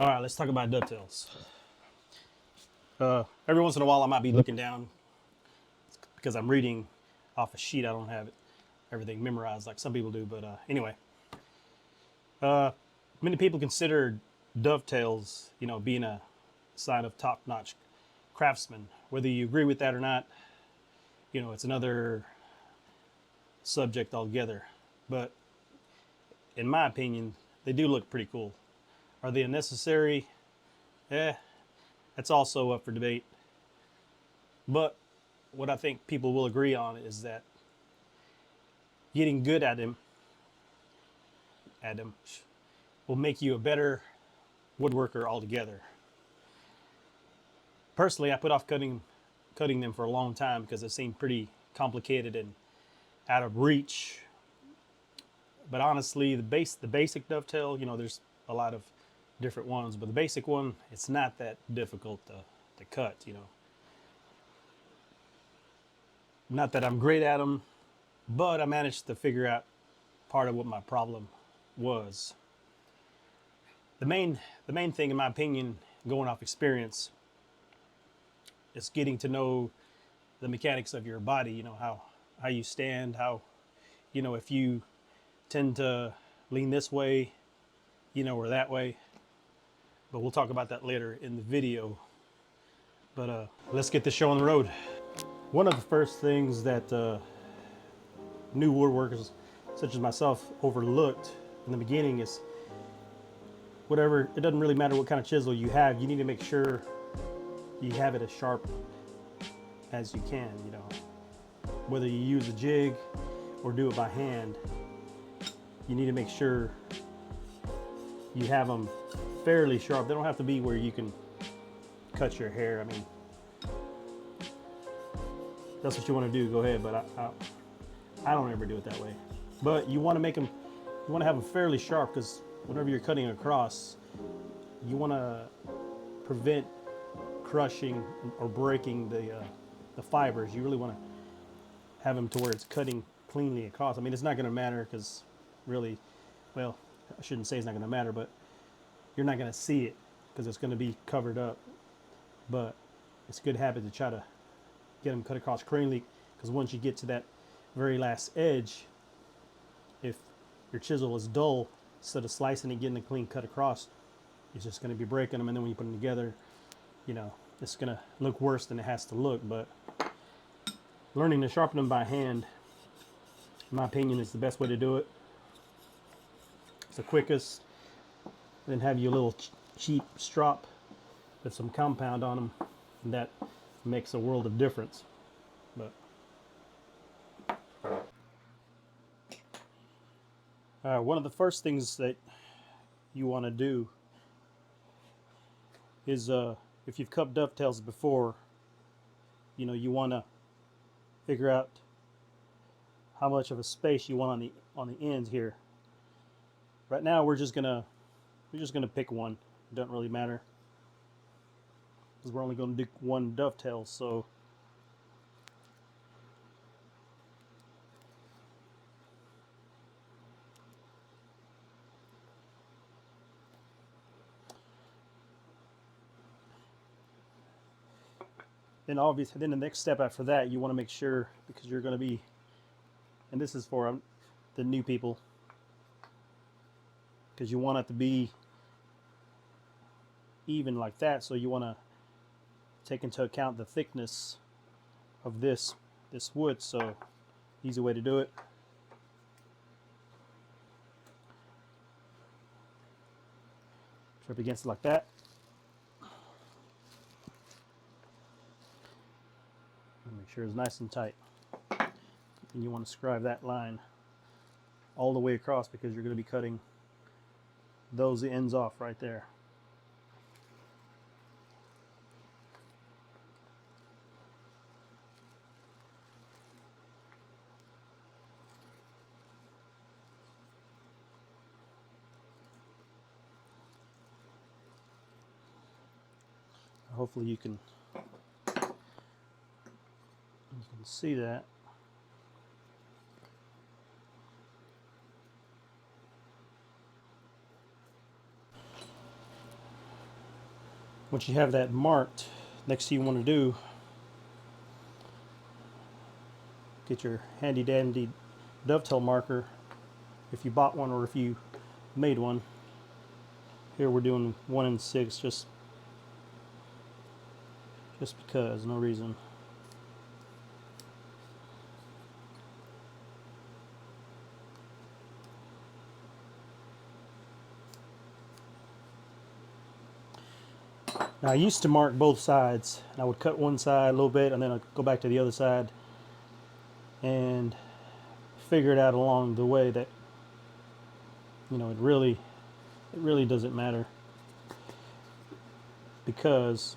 All right, let's talk about dovetails. Every once in a while, I might be looking down because I'm reading off a sheet. I don't have everything memorized like some people do. But anyway, many people consider dovetails, being a sign of top-notch craftsman. Whether you agree with that or not, it's another subject altogether. But in my opinion, they do look pretty cool. Are they unnecessary? Eh, that's also up for debate. But what I think people will agree on is that getting good at them will make you a better woodworker altogether. Personally, I put off cutting them for a long time because it seemed pretty complicated and out of reach. But honestly, the basic dovetail, there's a lot of different ones, but the basic one, it's not that difficult to cut. Not that I'm great at them, but I managed to figure out part of what my problem was. The main thing, in my opinion, going off experience, is getting to know the mechanics of your body. How you stand, how if you tend to lean this way, or that way. But we'll talk about that later in the video. But let's get this show on the road. One of the first things that new woodworkers, such as myself, overlooked in the beginning is whatever. It doesn't really matter what kind of chisel you have. You need to make sure you have it as sharp as you can. Whether you use a jig or do it by hand, you need to make sure you have them fairly sharp. They don't have to be where you can cut your hair. I mean, that's what you want to do, go ahead. But I don't ever do it that way. But you want to make them, you want to have them fairly sharp, because whenever you're cutting across, you want to prevent crushing or breaking the fibers. You really want to have them to where it's cutting cleanly across. I mean, it's not going to matter because really, well, I shouldn't say it's not going to matter, but you're not going to see it because it's going to be covered up. But it's a good habit to try to get them cut across cleanly, because once you get to that very last edge, if your chisel is dull, instead of slicing it, getting a clean cut across, it's just going to be breaking them. And then when you put them together, it's going to look worse than it has to look. But learning to sharpen them by hand, in my opinion, is the best way to do it. It's the quickest. Then have your little cheap strop with some compound on them, and that makes a world of difference. But one of the first things that you want to do is, if you've cut dovetails before, you want to figure out how much of a space you want on the ends here. Right now, we're just gonna pick one. It doesn't really matter because we're only going to do one dovetail. So then the next step after that, you want to make sure, because you're going to be, and this is for the new people, because you want it to be even like that. So you want to take into account the thickness of this wood. So easy way to do it. Trip against it like that. And make sure it's nice and tight. And you want to scribe that line all the way across, because you're going to be cutting those ends off right there. Hopefully you can see that. Once you have that marked, next thing you want to do, get your handy dandy dovetail marker if you bought one or if you made one. Here we're doing 1 and 6 just because, no reason. Now I used to mark both sides, and I would cut one side a little bit and then I'd go back to the other side and figure it out along the way that, you know, it really doesn't matter, because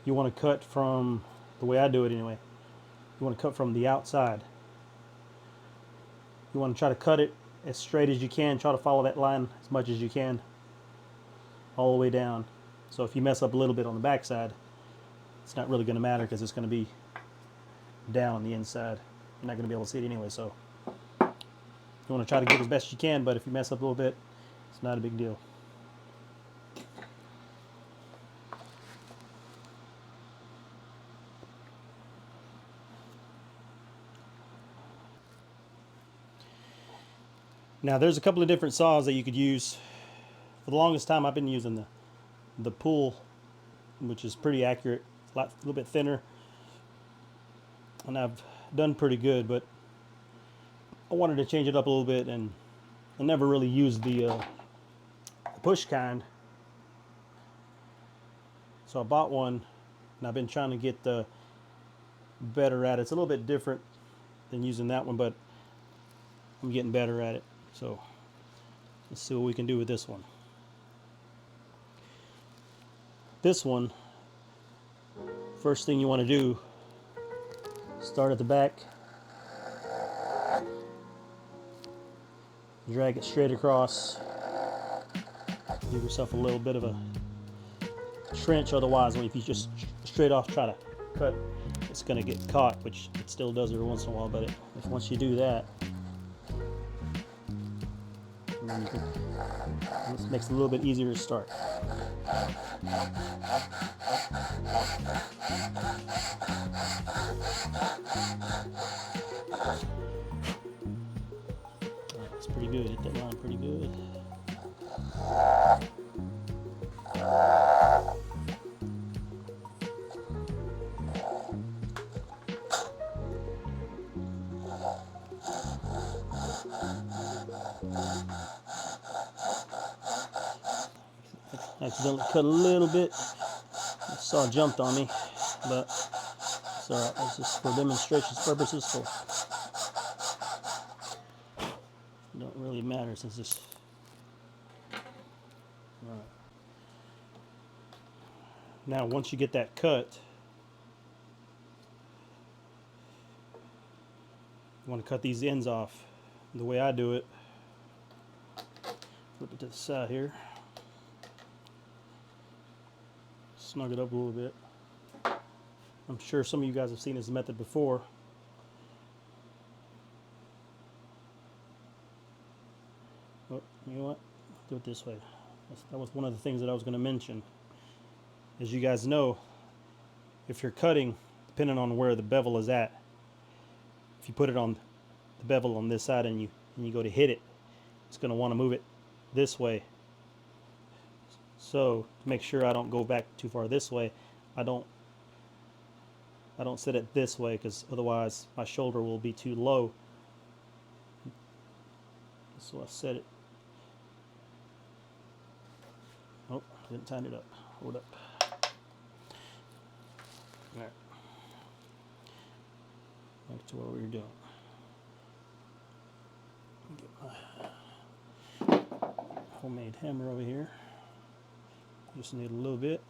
you want to cut from, the way I do it anyway, you want to cut from the outside. You want to try to cut it as straight as you can, try to follow that line as much as you can all the way down. So if you mess up a little bit on the back side, it's not really going to matter because it's going to be down the inside. You're not going to be able to see it anyway, so you want to try to get as best you can, but if you mess up a little bit, it's not a big deal. Now there's a couple of different saws that you could use. For the longest time I've been using the pull, which is pretty accurate, a little bit thinner, and I've done pretty good, but I wanted to change it up a little bit, and I never really used the push kind. So I bought one, and I've been trying to get better at it. It's a little bit different than using that one, but I'm getting better at it. So let's see what we can do with this one. This one, first thing you want to do, start at the back, drag it straight across, give yourself a little bit of a trench, otherwise if you just straight off try to cut, it's going to get caught, which it still does every once in a while, but once you do that, this makes it a little bit easier to start. That's pretty good, hit that line pretty good. I accidentally cut a little bit. The saw jumped on me, but it's alright. It's just for demonstration purposes, so it don't really matter since this. Alright. Now, once you get that cut, you want to cut these ends off. The way I do it, flip it to the side here. Snug it up a little bit. I'm sure some of you guys have seen this method before. But you know what? Do it this way. That was one of the things that I was going to mention. As you guys know, if you're cutting, depending on where the bevel is at, if you put it on the bevel on this side and you go to hit it, it's going to want to move it this way. So to make sure I don't go back too far this way, I don't set it this way, because otherwise my shoulder will be too low. So I set it. Oh, I didn't tighten it up. Hold up. All right. Back to what we were doing. Get my homemade hammer over here. Just need a little bit.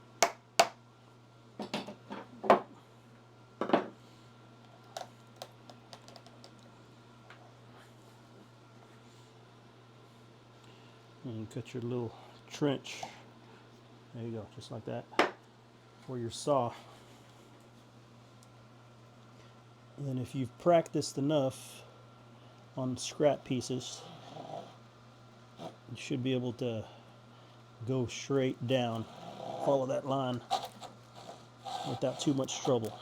And cut your little trench. There you go, just like that, for your saw. And then if you've practiced enough on scrap pieces, you should be able to go straight down. follow that line without too much trouble.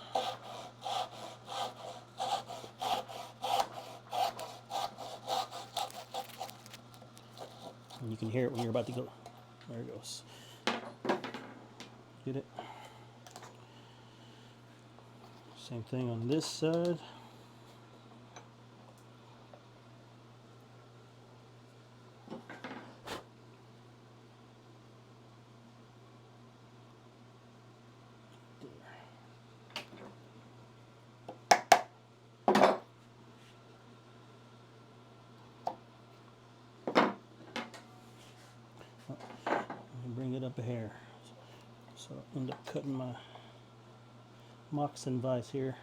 And you can hear it when you're about to go. There it goes. Get it? Same thing on this side. Bring it up a hair. So I'll end up cutting my moccasin vise here.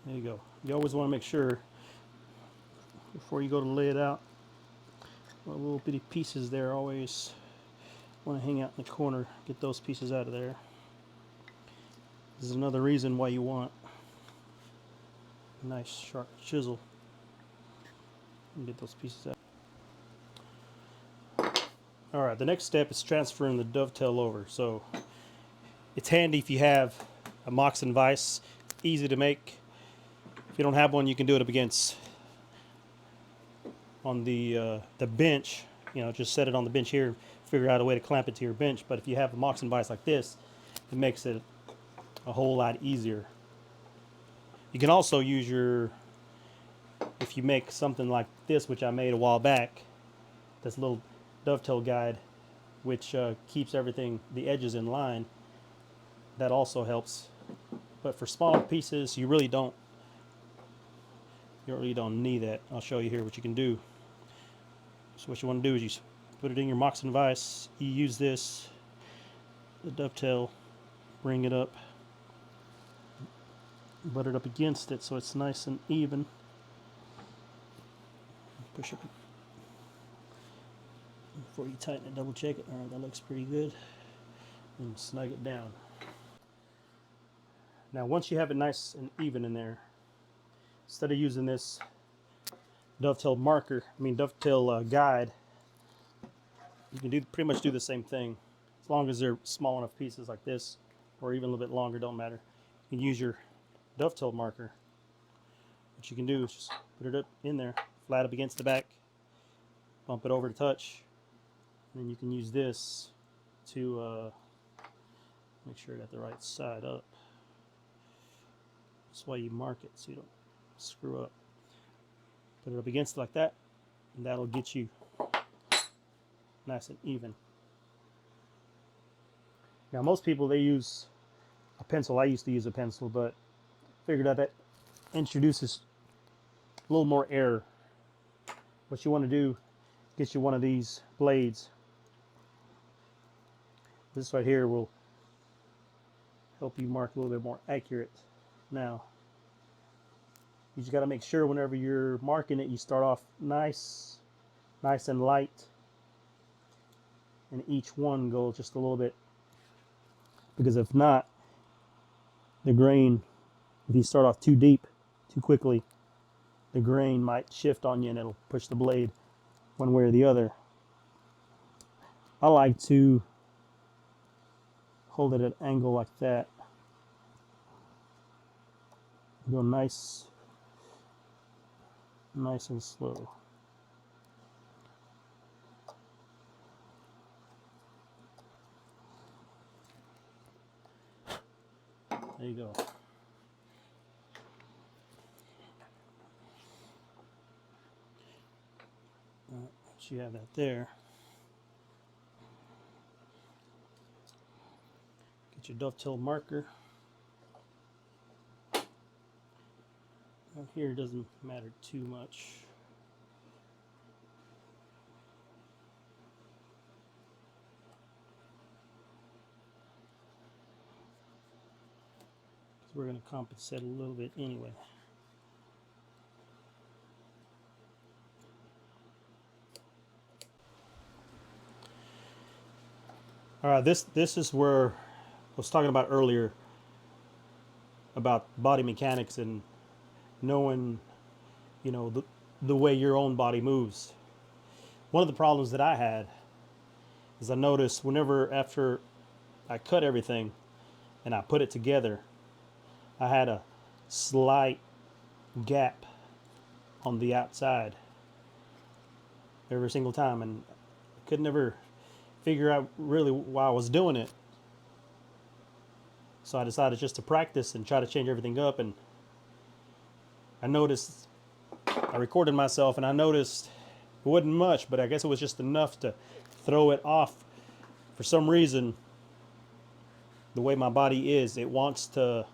There you go. You always want to make sure before you go to lay it out, little bitty pieces there always want to hang out in the corner. Get those pieces out of there. This is another reason why you want a nice sharp chisel and get those pieces out. Alright, the next step is transferring the dovetail over. So it's handy if you have a moccasin vise, easy to make. If you don't have one, you can do it up against on the bench. You know, just set it on the bench here, figure out a way to clamp it to your bench. But if you have a moccasin vise like this, it makes it a whole lot easier. You can also use your, if you make something like this, which I made a while back, this little dovetail guide, which keeps everything, the edges in line, that also helps. But for smaller pieces, you really don't need that. I'll show you here what you can do. So what you want to do is you put it in your moccasin vise, you use this, the dovetail, bring it up, butt it up against it so it's nice and even. Push it before you tighten it, double check it. Alright, that looks pretty good. And snug it down. Now once you have it nice and even in there, instead of using this dovetail guide, you can pretty much do the same thing. As long as they're small enough pieces like this, or even a little bit longer, don't matter. You can use your dovetail marker. What you can do is just put it up in there, flat up against the back, bump it over to touch, and then you can use this to make sure you got the right side up. That's why you mark it, so you don't screw up. Put it up against it like that, and that'll get you nice and even. Now most people, they use a pencil. I used to use a pencil, but figured out that introduces a little more error. What you want to do, get you one of these blades. This right here will help you mark a little bit more accurate. Now, you just got to make sure whenever you're marking it, you start off nice and light, and each one goes just a little bit, because if not, the grain, if you start off too deep too quickly, the grain might shift on you and it'll push the blade one way or the other. I like to hold it at an angle like that. Go nice and slow. There you go. Once you have that there, get your dovetail marker. Out here doesn't matter too much. We're going to compensate a little bit anyway. All right, this is where I was talking about earlier about body mechanics and knowing, you know, the way your own body moves. One of the problems that I had is I noticed whenever after I cut everything and I put it together, I had a slight gap on the outside every single time, and I could never figure out really why I was doing it. So I decided just to practice and try to change everything up. And I noticed, I recorded myself and I noticed it wasn't much, but I guess it was just enough to throw it off. For some reason, the way my body is, it wants to,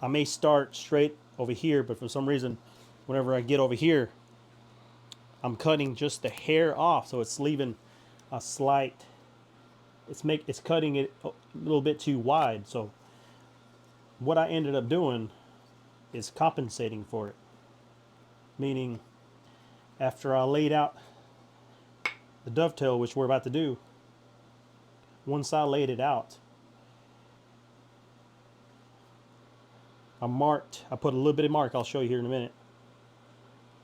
I may start straight over here, but for some reason, whenever I get over here, I'm cutting just the hair off. So it's leaving a slight, it's cutting it a little bit too wide. So what I ended up doing is compensating for it. Meaning, after I laid out the dovetail, which we're about to do, once I laid it out, I put a little bit of mark, I'll show you here in a minute,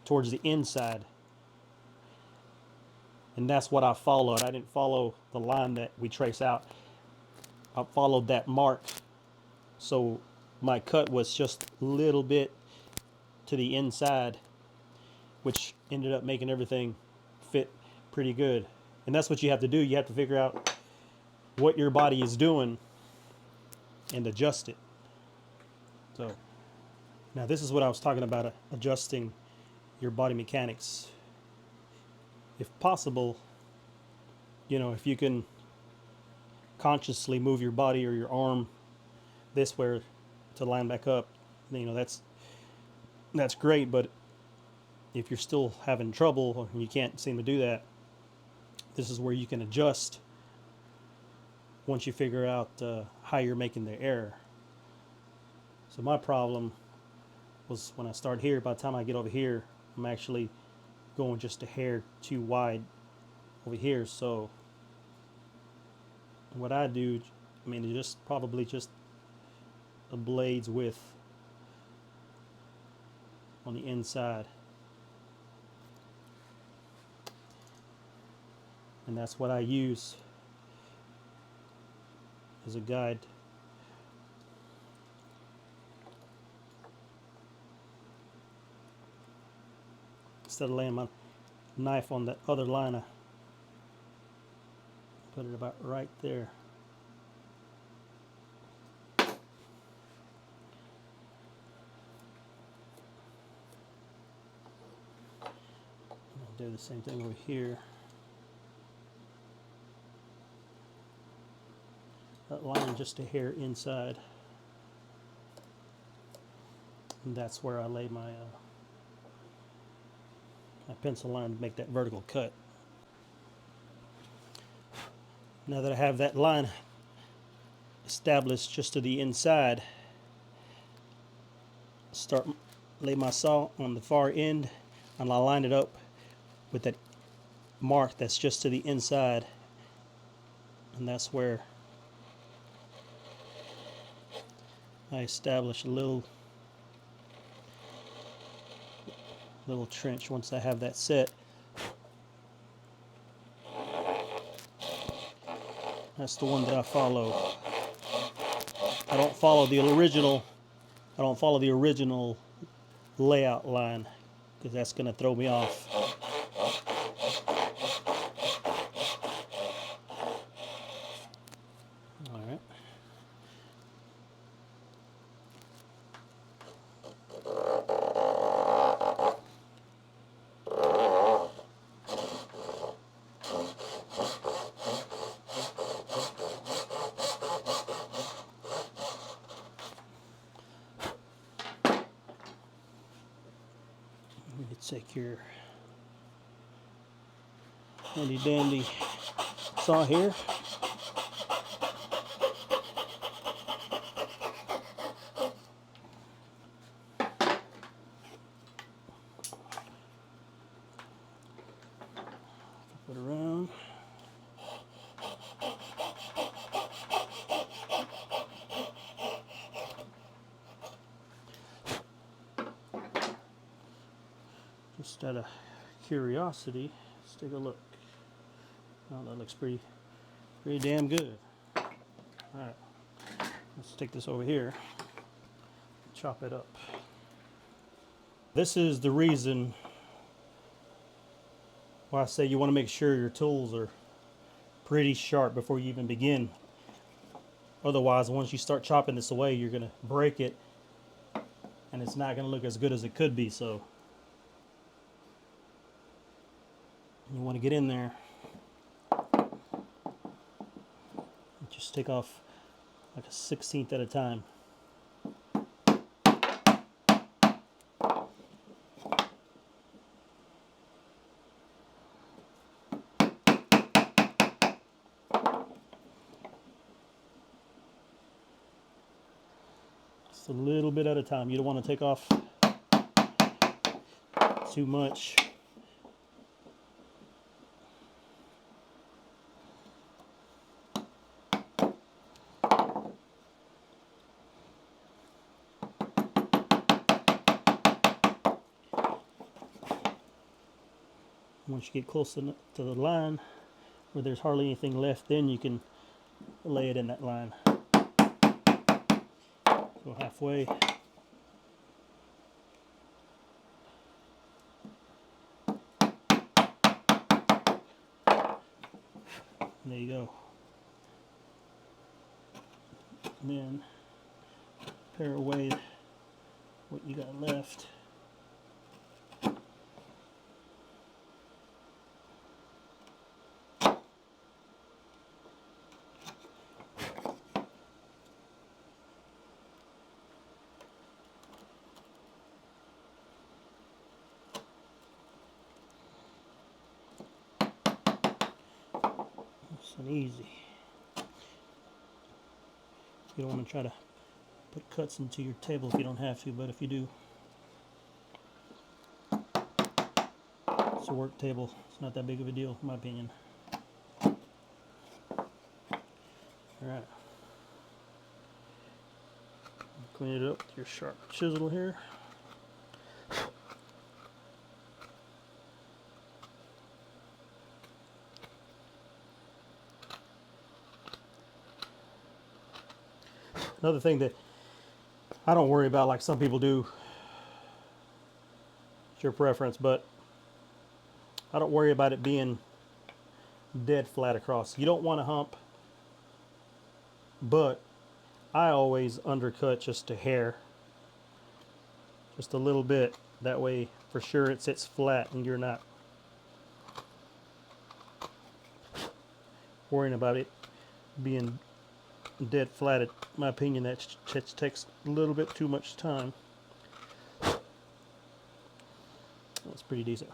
towards the inside. And that's what I followed. I didn't follow the line that we trace out. I followed that mark. So my cut was just a little bit to the inside, which ended up making everything fit pretty good. And that's what you have to do. You have to figure out what your body is doing and adjust it. So now this is what I was talking about, adjusting your body mechanics. If possible, you know, if you can consciously move your body or your arm this way to line back up, you know, that's great. But if you're still having trouble or you can't seem to do that, this is where you can adjust once you figure out how you're making the error. So my problem was when I start here, by the time I get over here, I'm actually going just a hair too wide over here. So what I do, I mean, it's just probably just a blade's width on the inside. And that's what I use as a guide. Instead of laying my knife on that other line, I put it about right there. I'll do the same thing over here. That line just a hair inside. And that's where I lay my pencil line to make that vertical cut. Now that I have that line established just to the inside, lay my saw on the far end and I line it up with that mark that's just to the inside, and that's where I establish a little trench. Once I have that set, that's the one that I follow. I don't follow the original layout line because that's going to throw me off. All right. You take your handy dandy saw here. Put it around. Just out of curiosity, let's take a look. Oh, that looks pretty damn good. All right, let's take this over here, chop it up. This is the reason why I say you want to make sure your tools are pretty sharp before you even begin. Otherwise, once you start chopping this away, you're going to break it and it's not going to look as good as it could be. So you want to get in there, just take off like a 1/16 at a time. Just a little bit at a time. You don't want to take off too much. Once you get close to the line where there's hardly anything left, then you can lay it in that line. Go halfway. There you go. And then pare away what you got left. Nice and easy. You don't want to try to put cuts into your table if you don't have to, but if you do, it's a work table. It's not that big of a deal, in my opinion. Alright. Clean it up with your sharp chisel here. Another thing that I don't worry about like some people do, it's your preference, but I don't worry about it being dead flat across. You don't want a hump, but I always undercut just a hair, just a little bit. That way for sure it sits flat and you're not worrying about it being dead flat. In my opinion, that takes a little bit too much time. That's pretty decent.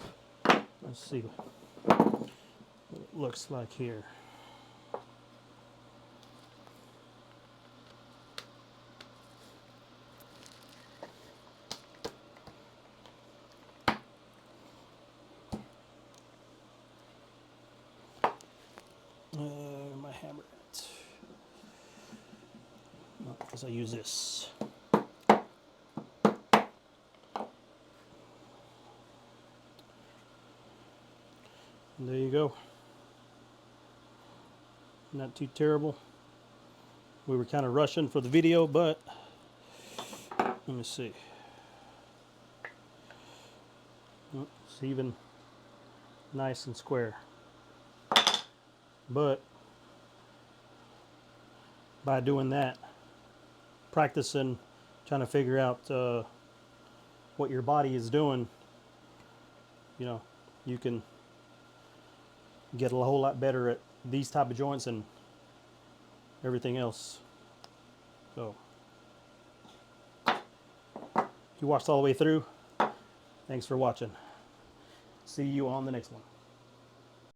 Let's see what it looks like here. My hammer. Because I use this. And there you go. Not too terrible. We were kind of rushing for the video, but let me see. It's even nice and square. But by doing that, practicing, trying to figure out what your body is doing, you know, you can get a whole lot better at these type of joints and everything else. So if you watched all the way through, thanks for watching. See you on the next one.